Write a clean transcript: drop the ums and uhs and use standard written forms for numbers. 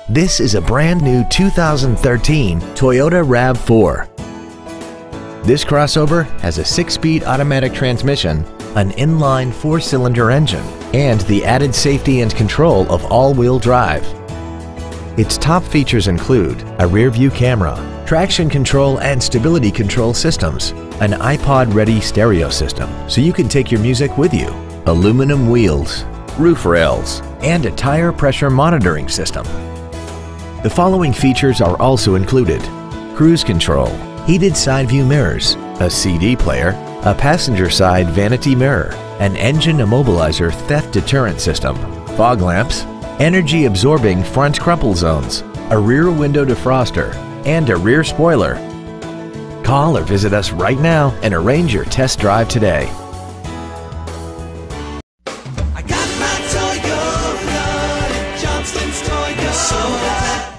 This is a brand new 2013 Toyota RAV4. This crossover has a 6-speed automatic transmission, an inline 4-cylinder engine, and the added safety and control of all-wheel drive. Its top features include a rear-view camera, traction control and stability control systems, an iPod-ready stereo system so you can take your music with you, aluminum wheels, roof rails, and a tire pressure monitoring system. The following features are also included: cruise control, heated side view mirrors, a CD player, a passenger side vanity mirror, an engine immobilizer theft deterrent system, fog lamps, energy absorbing front crumple zones, a rear window defroster, and a rear spoiler. Call or visit us right now and arrange your test drive today. I got my Toyota, Johnston's Toyota.